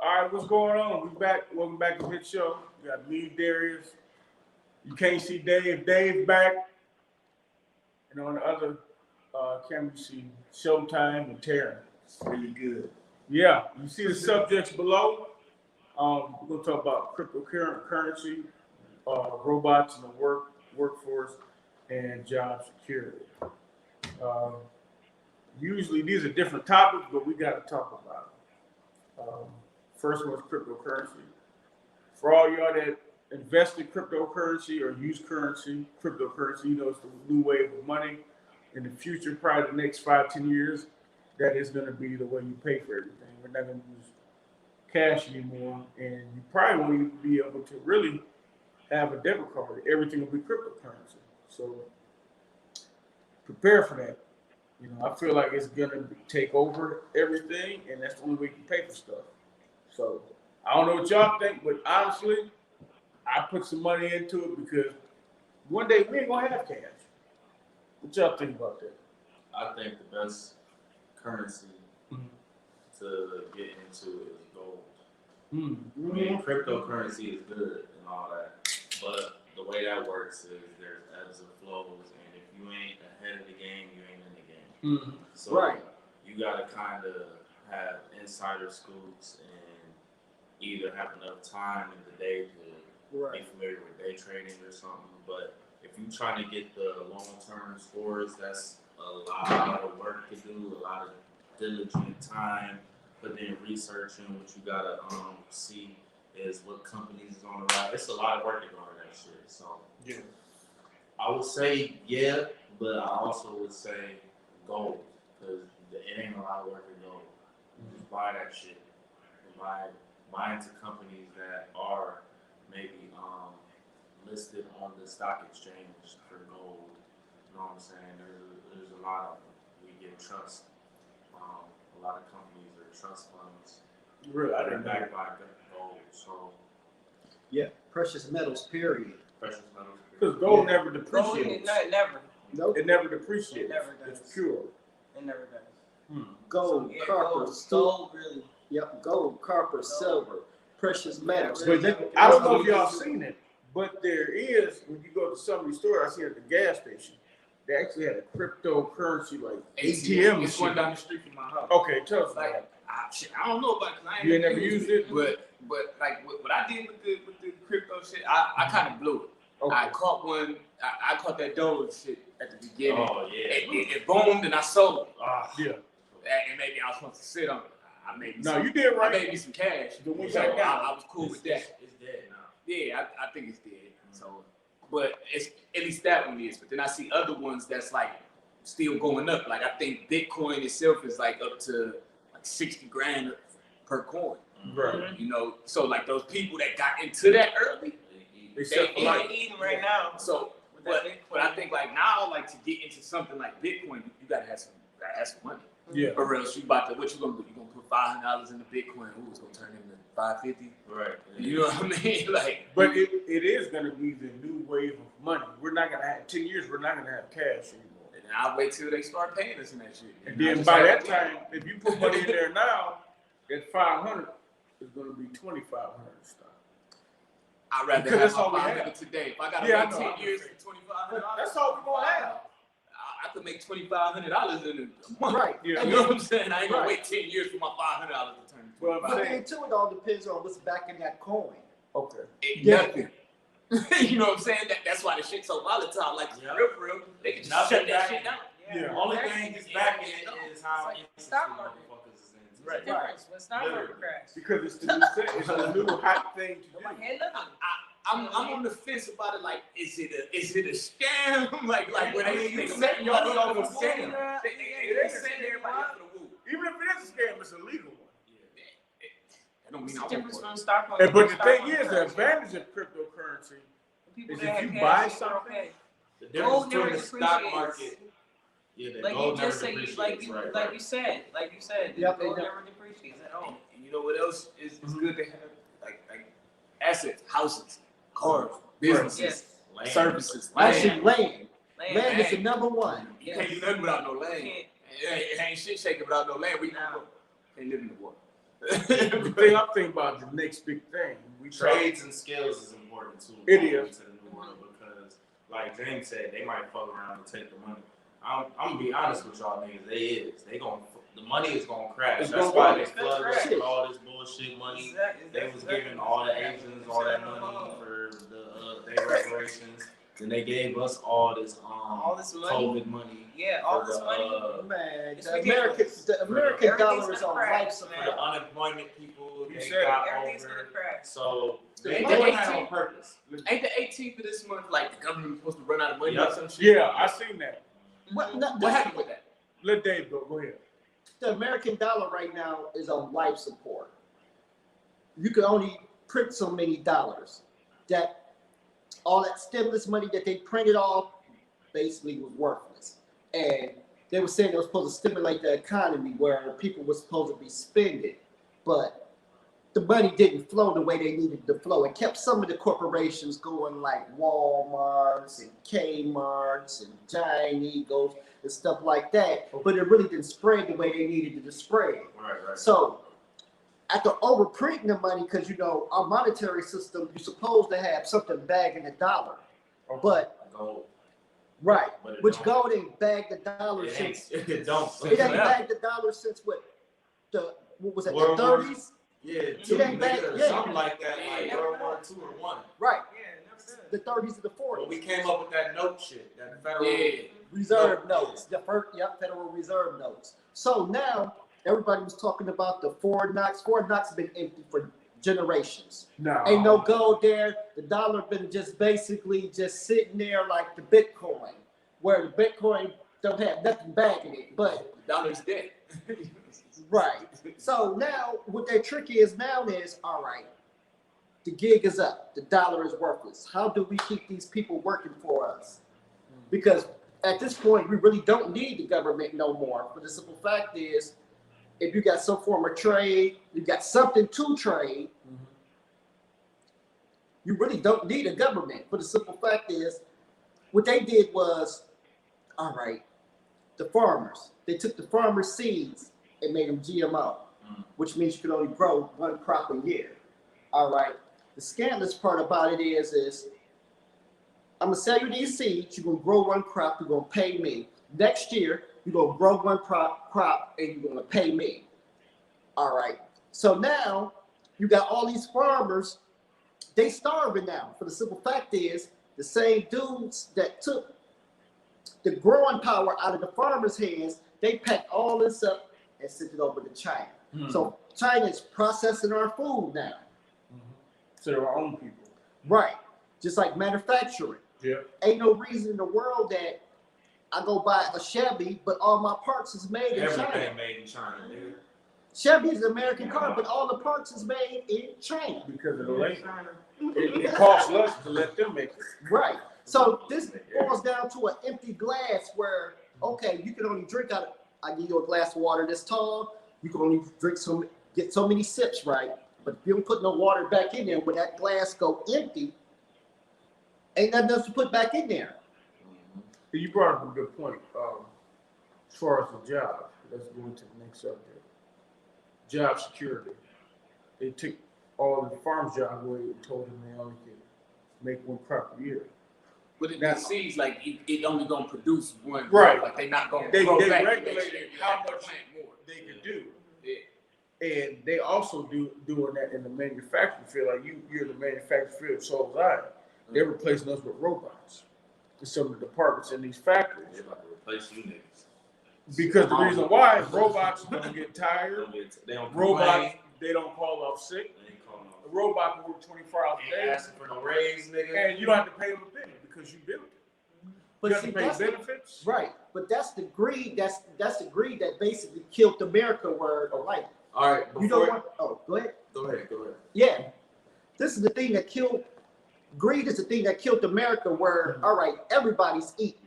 All right, what's going on? We back. Welcome back to Hit Show. We got me, Darius. You can't see Dave. Dave's back. And on the other camera, you see Showtime and Terry. It's really good. Yeah, you see the subjects below. We're gonna talk about cryptocurrency, robots in the workforce, and job security. Um, Usually these are different topics, but we got to talk about it. First one is cryptocurrency. For all y'all that invest in cryptocurrency or use cryptocurrency, you know it's the new wave of money. In the future, probably the next 5-10 years, that is going to be the way you pay for everything. We're not going to use cash anymore, and you probably won't even be able to really have a debit card. Everything will be cryptocurrency. So prepare for that. You know, I feel like it's gonna take over everything, and that's the only way you can pay for stuff. So I don't know what y'all think, but honestly, I put some money into it because one day we ain't gonna have cash. What y'all think about that? I think the best currency to get into is gold. I mean, cryptocurrency is good and all that, but the way that works is there's ebbs and flows, and if you ain't ahead of the game, you ain't in the game. So Right. you gotta kind of have insider scoops and either have enough time in the day to be familiar with day trading or something. But if you're trying to get the long-term scores, that's a lot of work to do, a lot of diligent time, but then researching what you gotta see is what companies is on the rise. It's a lot of work to go into that shit. So Yeah. I would say yeah, but I also would say gold, because it ain't a lot of work in gold. Just buy that shit and buy into companies that are maybe listed on the stock exchange for gold. You know what I'm saying? There's a lot of them. We get trust. A lot of companies are trust funds. Really, I They're didn't backed know. by gold. So Yeah, precious metals, period. precious metals. Because gold Yeah. never Gold, depreciates. never. Nope. It never depreciates. It never does. It's pure. It never does. Gold, Yeah, copper, gold really. Yep, gold, copper, silver, precious metals. But I don't know if y'all seen it, but there is, when you go to some of these stores, I see it at the gas station, they actually had a cryptocurrency like ATM It's one machine. down the street from my house. Okay, tell us about Like, it. I don't know about it 'cause I ain't You ain't never used it? But like what I did with the crypto shit, I kind of blew it. I Okay. caught one. I caught that Doge shit at the beginning. Oh yeah. It boomed and I sold it. Yeah. And maybe I was supposed to sit on it. I made me No, some, you did I right. made me some cash. The one So back down. I was cool with that. It's dead now. Yeah, I think it's dead. So, but it's at least that one is. But then I see other ones that's like still going up. Like I think Bitcoin itself is like up to like 60 grand per coin. Right. You know, so like those people that got into that early, They set for they- life. They're eating right now. so With that but I think like now, like to get into something like Bitcoin, you gotta have some money. Yeah. Or else you about to what you gonna do? You gonna put $500 into Bitcoin? Ooh, it's gonna turn into 550. Right. You know what I mean? Like, But it is going to be the new wave of money. We're not going to have 10 years. We're not going to have cash anymore. and I'll wait till they start paying us in that shit. And I then just by have that to- time, if you put money in there now, at 500, it's going to be 2,500 stock. I'd rather Because have that's all we my have. 500 today. If I gotta Yeah, I wait know. 10 years for $2,500, That's all we're going to have. I could make $2,500 in a month. Right. Yeah. You know what I'm saying? I ain't gonna Right. wait 10 years for my $500 to turn Well, into But I'm then too, it all depends on what's backing that coin. Okay. Yeah. Nothing. You know what I'm saying? That's why the shit's so volatile. Like, Yeah. for real, they can just Nothing shut that back. shit down. Yeah. Only thing that's back in it is how It's like interested stock market. motherfuckers is into There's a it. difference when stock market crash. Because it's the new thing. It's the new hot thing to Nobody do. had nothing. I'm on the fence about it. Like, is it a scam? like when they setting y'all up for a scam. scam. They setting everybody up for the woo. Even if it is a scam, it's a legal one. That don't What's mean the I difference won't. from stock market? And, but the stock thing market is, the crash? advantage of cryptocurrency People is that if have you cash, buy they're something, okay. The difference Gold never between the stock depreciates. market, yeah, the Like you gold never just said, depreciates, like right? you said, Yep, the gold they never depreciates at all. And you know what else is good to have? Like assets, houses, cars, businesses, Yes. Land. services, Actually, land. land. Land. Land is the number one. You can't do nothing without no land. Can't- It ain't shit shaking without no land. We No. can't live in the world. The thing I'm thinking about the next big thing. We try. Trades and skills is important too. It going is. into the new world because, like James said, they might fuck around and take the money. I'm gonna be honest with y'all niggas. The money is gonna crash. It's That's gonna why crash. they flooded us with all this bullshit money. They was giving all the Asians all that money for their reparations. Then they gave us all this money. COVID money. Yeah, all for this the, money. Man, It's the ridiculous. American dollar Everything's is on gonna life crash, support. For the unemployment people, You they said it. got Everything's over. gonna crash. So they Ain't doing the that on 18th purpose. Ain't the 18th of this month like the government was supposed to run out of money Yep. or some shit? Yeah, I seen that. What happened with that? Let Dave go. Go ahead. The American dollar right now is on life support. You can only print so many dollars. That all that stimulus money that they printed off basically was worthless. And they were saying it was supposed to stimulate the economy where people were supposed to be spending. But the money didn't flow the way they needed to flow. It kept some of the corporations going like Walmarts and Kmart's and Giant Eagles and stuff like that. But it really didn't spread the way they needed it to spread. Right. So after overprinting the money, because you know our monetary system, you're supposed to have something bagging the dollar. But Gold. right, But it which don't. gold ain't bagged the dollar It since ain't. It don't. it ain't bagged the dollar since what was it, World the War- 30s? Yeah, It two ain't back- niggas or yeah. something like that, like Yeah. World War II or one. Right, Yeah, never did. the 30s and the 40s. But we came up with that note shit, that federal. Yeah. Reserve No. notes, the first, Federal Reserve notes. So now everybody was talking about the Fort Knox. Fort Knox has been empty for generations. No. Ain't no gold there. The dollar been just basically just sitting there like the Bitcoin, where the Bitcoin don't have nothing backing it. But The dollar's dead. right. So now what their trick is now is, all right, the gig is up. The dollar is worthless. How do we keep these people working for us? Because at this point, we really don't need the government no more. But the simple fact is, if you got some form of trade, you got something to trade, you really don't need a government. But the simple fact is, what they did was, all right, the farmers, they took the farmers' seeds and made them GMO, which means you can only grow one crop a year. All right. The scandalous part about it is I'm gonna sell you these seeds. You're gonna grow one crop. You're gonna pay me. Next year, you're gonna grow one crop, and you're gonna pay me. All right. So now you got all these farmers. They starving now. For the simple fact is, the same dudes that took the growing power out of the farmers' hands, they packed all this up and sent it over to China. So China is processing our food now. To their own people. Right. Just like manufacturing. Yeah. Ain't no reason in the world that I go buy a Chevy, but all my parts is made in China. Everything made in China, nigga. Chevy is an American car, but all the parts is made in China. Because of the labor. It costs less to let them make it. Right. So this boils down to an empty glass where, okay, you can only drink out of, I give you a glass of water this tall, you can only get so many sips, right? But if you don't put no water back in there, when that glass go empty, ain't nothing else to put back in there. You brought up a good point. As far as the job, let's go into the next subject. Job security. They took all the farm's job away and told them they only could make one crop a year. But it seems like it only gonna produce one. Right. Like they not gonna They grow back regulated next year. You how have to much plant more. they could do. Yeah. And they also doing that in the manufacturing field. Like you're in the manufacturing field, so was I. They're replacing us with robots in some of the departments in these factories. They about to replace you niggas. Because the reason why is robots don't get tired. They don't Robots, complain. they don't call off sick. They ain't calling A off. robot can work 24 hours They a day. asking for no raise, nigga. And you don't have to pay them a penny because you built it. But You have see, to pay that's benefits. right. But that's the greed. That's the greed that basically killed America. Where like All right, you don't want. Oh, go ahead. Go ahead. Yeah, this is the thing that killed. Greed is the thing that killed America. Where all right, everybody's eating,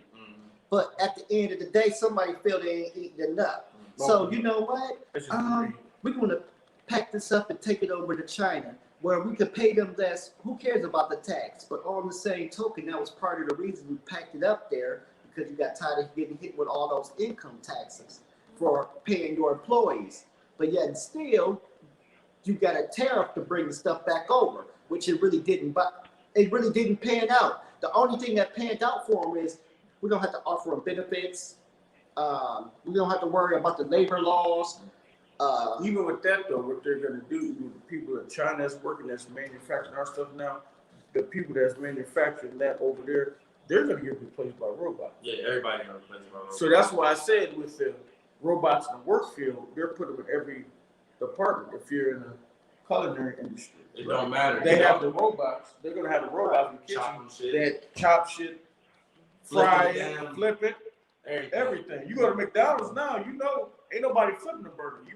but at the end of the day, somebody feel they ain't eating enough. So you know what? That's just greed. We're going to pack this up and take it over to China, where we could pay them less. Who cares about the tax? But on the same token, that was part of the reason we packed it up there, because you got tired of getting hit with all those income taxes for paying your employees. But yet still, you got a tariff to bring the stuff back over, which it really didn't. But it really didn't pan out. The only thing that panned out for them is we don't have to offer them benefits. We don't have to worry about the labor laws. Even with that though, what they're gonna do with the people in China that's working, that's manufacturing our stuff now, the people that's manufacturing that over there, they're gonna get replaced by robots. Yeah, everybody got a place by So that's why I said with the robots in the work field, they're putting them in every department. If you're in the culinary industry, It don't matter. they have the robots. They're gonna have the robots in the kitchen chopping shit. that chop shit, Flip fry it it, down. flip it, everything. You go to McDonald's now, you know, ain't nobody flipping the burger. You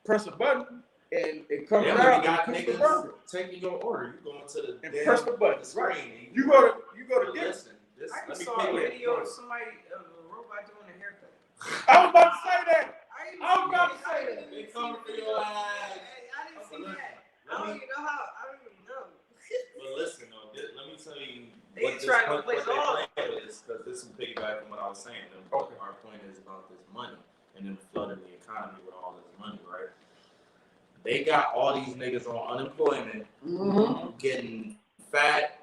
press a button and it comes They out already and got cooks the niggas burger. taking your order. You going to the And damn press the button, the screen. right. and You go to get it. listen. This, I let just me saw a pick it. video of somebody, of a robot doing a haircut. I was about to say that. I was about to say I that. didn't They even coming see for the your video. ass. I didn't see Listen, that. I let don't me- even know how. I don't even know. But listen, though, let me tell you They what this trying to what replace they all. plan is, because this is piggyback from what I was saying. Okay. Our point is about this money and then flooding the economy with all this money, right? They got all these niggas on unemployment, Mm-hmm. getting fat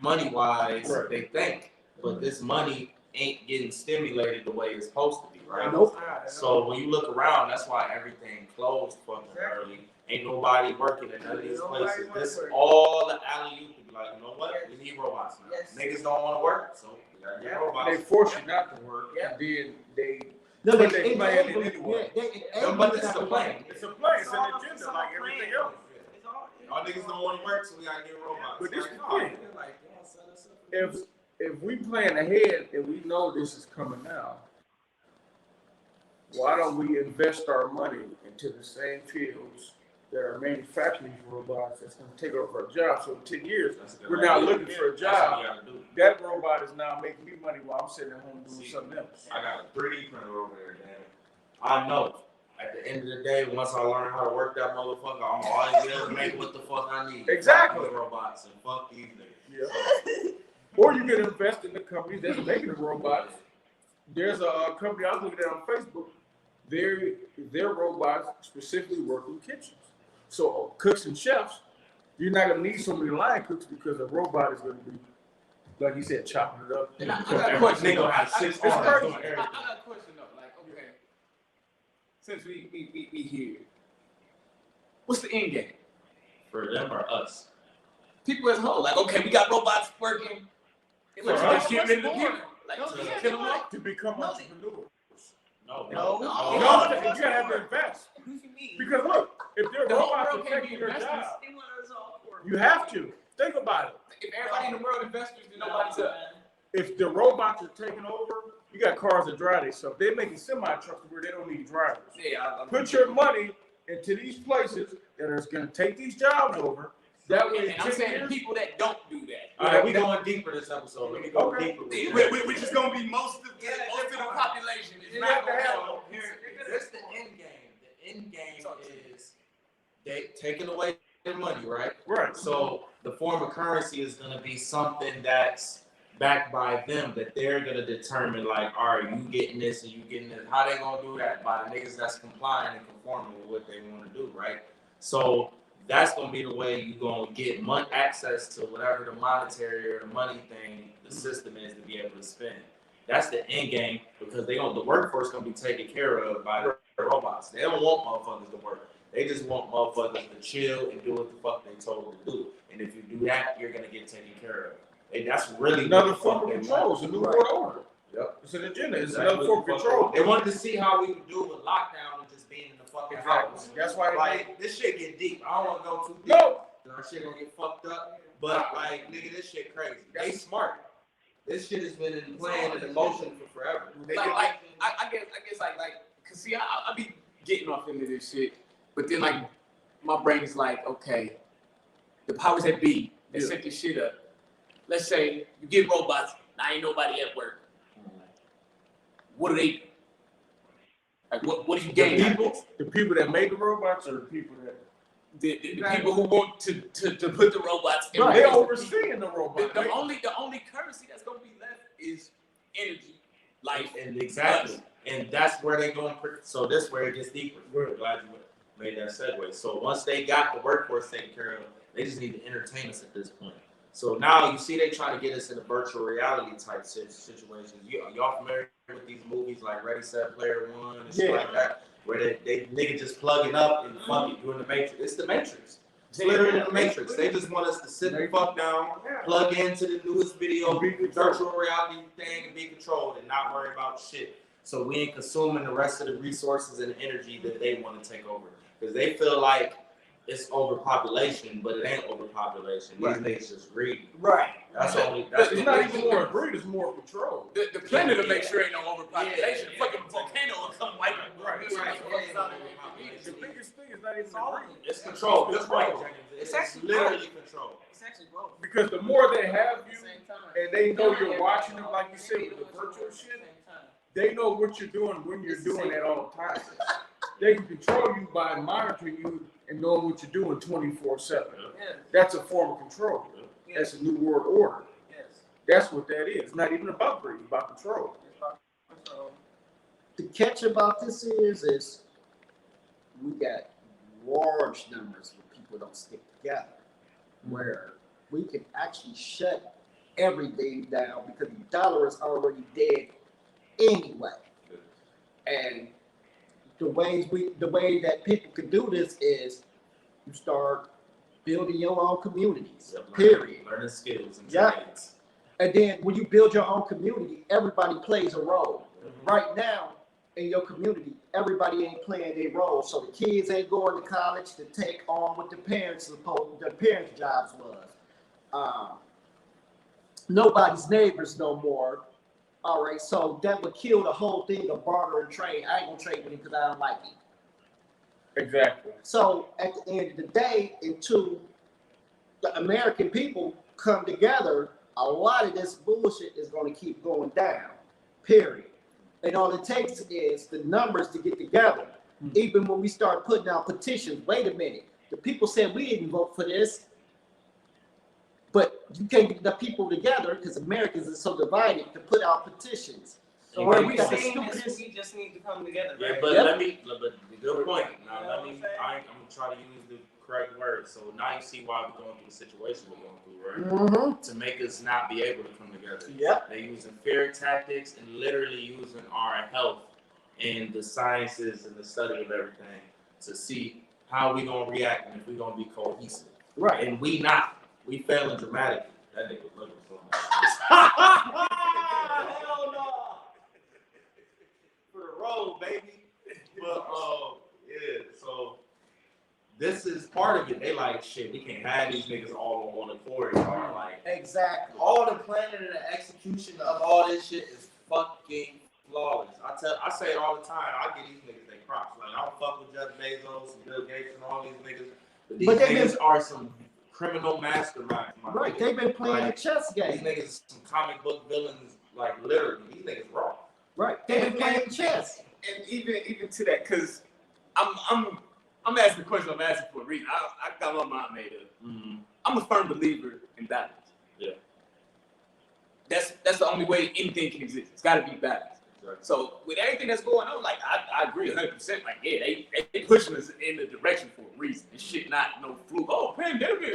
money wise, Right. they think, but this money ain't getting stimulated the way it's supposed to be, right? Nope. So when you look around, that's why everything closed fucking early. Ain't nobody working in none of these Nobody places. wanna This work. all the alley you could be like, you know what? Yes. We need robots now. Yes. Niggas don't want to work, so we gotta get Yeah. robots. They force you not to work, Yeah. and then they. No, But they they plan it enable- anyway. yeah, they No, enable but you this is not a to plan. work. It's a plan. It's It's an all- agenda it's all like everything planned. else. It's all. Y'all niggas don't want to work, so we gotta get robots. But this Like, the no, thing. nigga, like, they don't set us up. If we plan ahead and we know this is coming now, why don't we invest our money into the same fields that are manufacturing these robots that's going to take over our jobs? So in 10 years, That's a good we're now idea. looking for a That's what job. you gotta do. That robot is now making me money while I'm sitting at home doing See, something else. I got a 3D printer over there, man. I know. At the end of the day, once I learn how to work that motherfucker, I'm always able to make what the fuck I need. Exactly. Fuck these robots and fuck these niggas. Yeah. Or you can invest in the company that's making the robots. There's a company I was looking at on Facebook. Their robots specifically work in kitchens. So cooks and chefs, you're not gonna need so many line cooks because a robot is gonna be, like you said, chopping it up. And I got a question. Nigga have 6 It's arms crazy. doing I everything. got a question though. Like, okay, since we here, what's the end game? For them or us? People as a whole, like, okay, we got robots working. For Let's us, just get rid of the what's people. more? Like, No, just yeah, kill them off. To become No. entrepreneurs. No, No. No, No. you gotta have to invest. What do you mean? Because look, if their The whole robots world are can't taking be your investors. job, They want us all for you have to. Think about it. If everybody in the world investors, then nobody's up. If the robots are taking over, you got cars that drive themselves. They're making semi-trucks where they don't need drivers. Yeah, Put your money into these places that are going to take these jobs over. That way, in and I'm 10 saying years, the people that don't do that. All right, we going deeper this episode. Let me go Okay. deeper. with Which, this. which is gonna be most of the population. It's You not have to gonna have- have. That's the end game. The end game is they taking away their money, right? right. So the form of currency is going to be something that's backed by them, that they're going to determine, like, all right, you getting this and you getting this. How they going to do that? By the niggas that's complying and conforming with what they want to do, right? So that's going to be the way you're going to get access to whatever the monetary or the money thing, the system is to be able to spend. That's the end game, because the workforce going to be taken care of by the robots. They don't want motherfuckers to work. They just want motherfuckers to chill and do what the fuck they told to do. And if you do that, you're gonna get taken care of. And that's really Another what the form fuck of they control. want. It's a new world order. Yep. It's an agenda. It's Exactly another form of what the fuck control. They wanted to see how we would do with lockdown and just being in the fucking house. Exactly. That's why they made. Like, this shit get deep. I don't want to go too deep. No. Our shit gonna get fucked up. But like, nigga, this shit crazy. They smart. This shit has been in plan and in motion for forever. I guess like, cause see, I be getting off into this shit, but then like, my brain is like, okay, the powers that be that Yeah. set this shit up. Let's say you get robots, now ain't nobody at work. What do they do? Like, what do you gain? out of this? The people that made the robots are the people that The people who want to put the robots in they're place. overseeing the robots. The only currency that's gonna be left is energy, life. And exactly. And that's where they going. So this where it gets deeper. Glad you went. made that segue. So once they got the workforce taken care of, they just need to entertain us at this point. So now you see they try to get us in a virtual reality type situations. Y'all familiar with these movies like Ready, Set, Player One and shit like that, where they nigga just plugging up and fucking doing the Matrix. It's the Matrix. It's literally the Matrix. They just want us to sit the fuck down, plug into the newest video, virtual reality thing, and be controlled and not worry about shit. So we ain't consuming the rest of the resources and the energy that they want to take over. Because they feel like it's overpopulation, but it ain't overpopulation. These niggas just greedy. Right. That's only. It's not even more greed, it's more control. The planet to make sure ain't no overpopulation. Fucking volcano will come wipe it. Right. The The biggest thing is not even greed. It's control. Good point, James. It's actually literally control. It's actually both. Because the more they have At the you, same time. and they know you're watching them, like you said, with the virtual shit, they know what you're doing when you're doing it all the time. They can control you by monitoring you and knowing what you're doing 24/7. Yes. That's a form of control. That's a new world order. Yes. That's what that is. It's not even about greed, it's about control. It's about control. The catch about this is we got large numbers where people don't stick together, where we can actually shut everything down because the dollar is already dead anyway. And the way that people can do this is you start building your own communities. Period. Learning skills and Yeah. trades. And then when you build your own community, everybody plays a role. Right now, in your community, everybody ain't playing their role. So the kids ain't going to college to take on what the parents' jobs was. Nobody's neighbors no more. All right, so that would kill the whole thing of barter and trade. I ain't gonna trade with him because I don't like him. Exactly. So at the end of the day, until the American people come together, a lot of this bullshit is going to keep going down. Period. And all it takes is the numbers to get together. Even when we start putting out petitions, wait a minute, the people said we didn't vote for this, but you can't get the people together because Americans are so divided to put out petitions. So Yeah, are we we got the saying this? stupidest- We just need to come together, Yeah, right? but Yep. but good point. Now You know let what me. I'm saying? I'm gonna try to use the correct words. So now you see why we're going through the situation we're going through, right? Mm-hmm. To make us not be able to come together. Yep. They're using fear tactics and literally using our health and the sciences and the study of everything to see how we gonna react and if we gonna be cohesive. Right. And we not. We failing dramatically. That nigga looking for me. Hell no. For the road, baby. But yeah, so this is part of it. They like shit, we can't have these niggas all on one accord. Like Exactly. all the planning and the execution of all this shit is fucking flawless. I say it all the time. I give these niggas their props. Like I don't fuck with Jeff Bezos and Bill Gates and all these niggas. But these But they niggas are some criminal masterminds. my Right. nigga. They've been playing a chess These game. niggas some comic book villains, like literally. These niggas raw. Right. They've been playing chess. And even to that, because I'm asking the question I'm asking for a reason. I got my mind made up. Mm-hmm. I'm a firm believer in balance. Yeah. That's the only way anything can exist. It's got to be balanced. Exactly. So with everything that's going on, like I agree 100%. Like yeah, they pushing us in the direction for a reason. And shit, not no fluke. Oh, pandemic.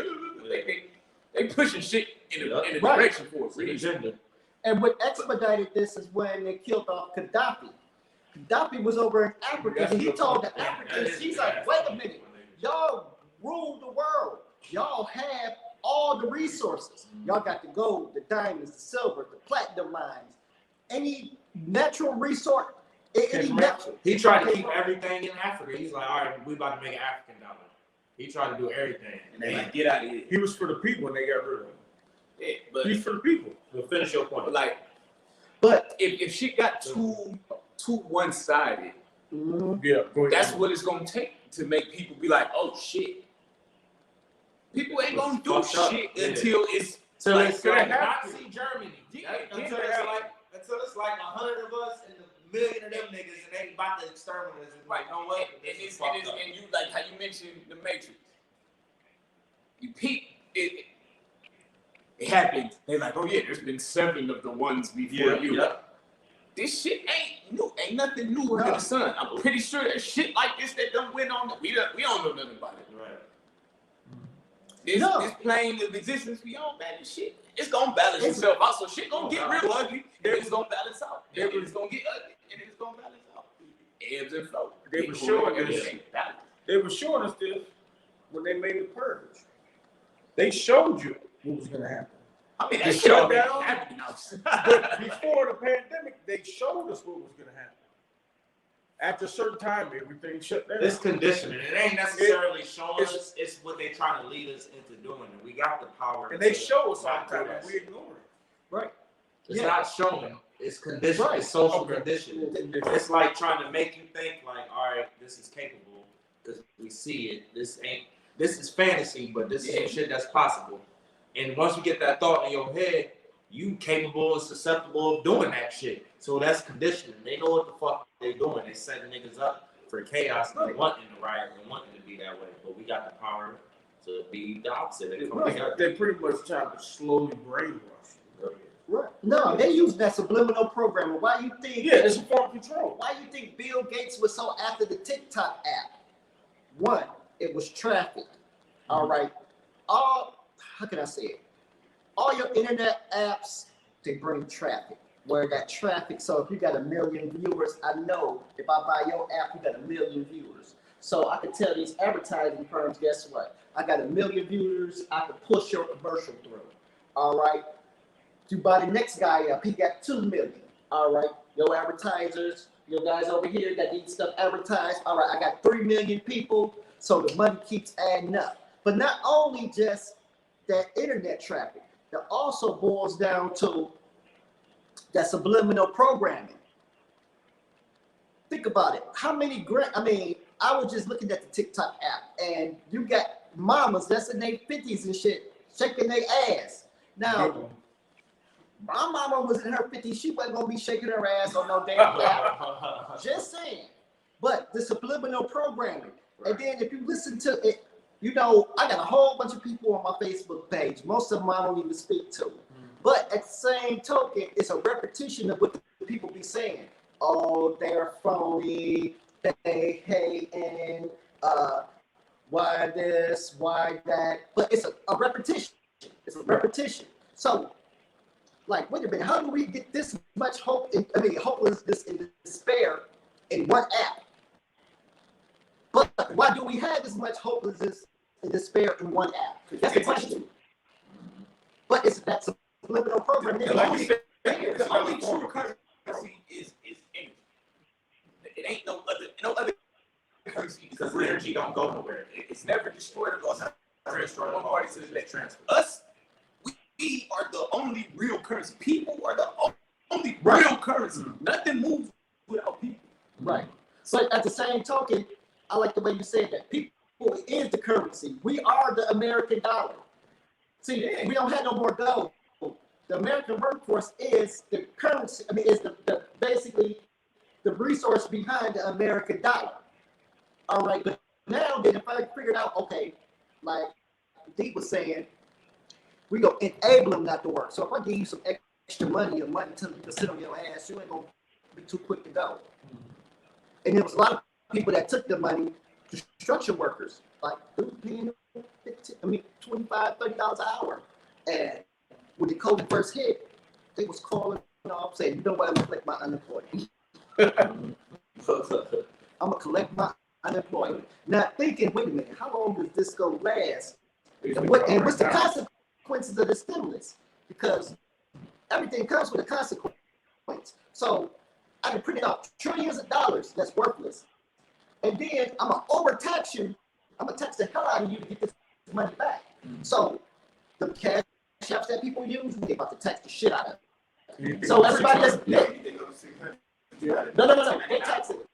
They pushing shit in the Right. direction for a It's an reason. agenda. And what expedited this is when they killed off Gaddafi. Gaddafi was over in Africa. And he told the Africans, he's like, wait a minute, y'all rule the world. Y'all have all the resources. Y'all got the gold, the diamonds, the silver, the platinum mines, any natural resource. Any natural. He tried to keep everything in Africa. He's like, all right, we about to make an African dollar. He tried to do everything. And they like get out of here. He was for the people and they got rid of him. Yeah, but He's for the people. We'll finish your point. like But if shit got too one-sided, Yeah, go ahead. that's what it's gonna take to make people be like, oh shit. People ain't gonna do Fucked up. shit Yeah. until it's Till like, it's like have to. Nazi Germany. Yeah, Until yeah. it's like 100 of us and a million of them niggas and they about to exterminate us. It's like, no way. and you like how you mentioned the Matrix. You peep it. It happened. They're like, oh yeah, there's been 7 of the ones before you. Yep. this shit ain't new. Ain't nothing new under the sun. I'm pretty sure there's shit like this that done went on. We don't know nothing about it. Right. This plane of existence beyond that and shit. It's gonna balance itself out. So shit gonna get real ugly, and it's gonna balance out. And it's gonna get ugly, and it's gonna balance out. Ebbs and flows. They were showing us. Everything balance. They were showing us this when they made the purge. They showed you what was gonna happen. I mean, The that shit already shutdown? happened now. But before the pandemic, they showed us what was gonna happen. After a certain time, everything shut down. It's conditioning. It ain't necessarily showing us. It's what they trying to lead us into doing, and we got the power. And they to show us all not the time, do and that we shit. ignore it. Right. It's Yeah. not showing. It's conditioning. Right. It's social Okay. conditioning. It's like trying to make you think like, all right, this is capable because we see it. This is fantasy, but this is some shit that's possible. And once you get that thought in your head, you capable and susceptible of doing that shit. So that's conditioning. They know what the fuck they doing. They setting niggas up for chaos and they wanting to riot and wanting to be that way. But we got the power to be the opposite. And come together. They pretty much trying to slowly brainwash you. Right. No, they use that subliminal programming. Why you think? Yeah, it's a form of control. Why you think Bill Gates was so after the TikTok app? One, it was traffic. All right. How can I say it? All your internet apps, they bring traffic. Where that traffic, so if you got 1 million viewers, I know if I buy your app, you got 1 million viewers. So I can tell these advertising firms, guess what? I got 1 million viewers, I can push your commercial through. All right. You buy the next guy up, he got 2 million. All right. Your advertisers, your guys over here that need stuff advertised. All right, I got 3 million people, so the money keeps adding up. But not only just that internet traffic, that also boils down to that subliminal programming. Think about it. How many I was just looking at the TikTok app, and you got mamas that's in their 50s and shit shaking their ass. Now, my mama was in her 50s. She wasn't gonna be shaking her ass on no damn app. Just saying. But the subliminal programming. Right. And then if you listen to it, you know, I got a whole bunch of people on my Facebook page. Most of them I don't even speak to. But at the same token, it's a repetition of what the people be saying. Oh, they're phony. They hate and why this, why that. But it's a repetition. It's a repetition. So, like, wait a minute, how do we get this much hopelessness and despair in one app? But why do we have this much hopelessness and despair in one app? That's the question. But it's that subliminal program. And like we said, the only true currency is energy. It ain't no other currency because energy don't go nowhere. It's never destroyed or lost. Destroyed. One party says let transfer. Us, we are the only real currency. People are the only real currency. Nothing moves without people. Right. But at the same token, I like the way you said that. People is the currency. We are the American dollar. See, we don't have no more gold. The American workforce is the currency. I mean, is the basically the resource behind the American dollar. All right, but now then, if I figured out, okay, like Dee was saying, we go enable them not to work. So if I give you some extra money or money to sit on your ass, you ain't gonna be too quick to go. And there was a lot of people that took the money, construction workers, like they were paying $25, $30 an hour. And when the COVID first hit, they was calling off saying, you know what, I'm gonna collect my unemployment. I'm gonna collect my unemployment. Not thinking, wait a minute, how long does this gonna last? And what's the consequences of the stimulus? Because everything comes with a consequence. So I can print out trillions of dollars that's worthless. And then I'm gonna overtax you. I'm gonna tax the hell out of you to get this money back. So the cash apps that people use, they about to tax the shit out of it. So everybody that's no, they tax it.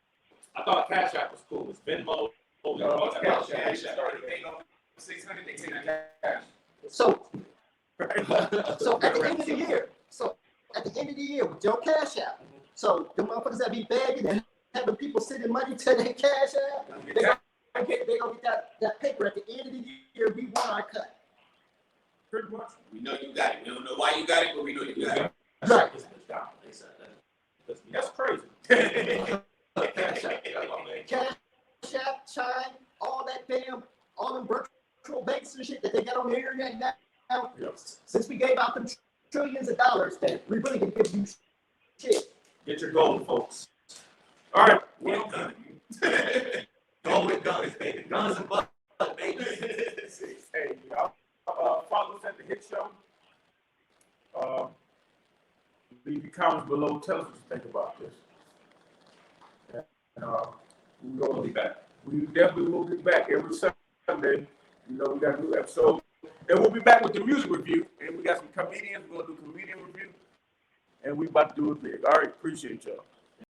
I thought Cash App was cool. It's Venmo. Cash App already paid off 600. They take that cash. So at the end of the year, with your cash app, so the motherfuckers that be begging and having people sending money to their cash app, they gonna get that paper at the end of the year. We want our cut. We know you got it. We don't know why you got it, but we know you got it. Right. That's crazy. Cash App, Chime, all them virtual banks and shit that they got on the internet now. Yep. Since we gave out them trillions of dollars, that we really can give you shit. Get your gold, folks. All right. Well done. Go with guns, baby. Guns and butt, baby. Hey, y'all, follow us at the Hit Show. Leave your comments below. Tell us what you think about this. And, We'll be back. we definitely will be back every Sunday. You know, we got a new episode. And we'll be back with the music review. And we got some comedians. We're going to do comedian review. And we about to do it big. All right. Appreciate y'all.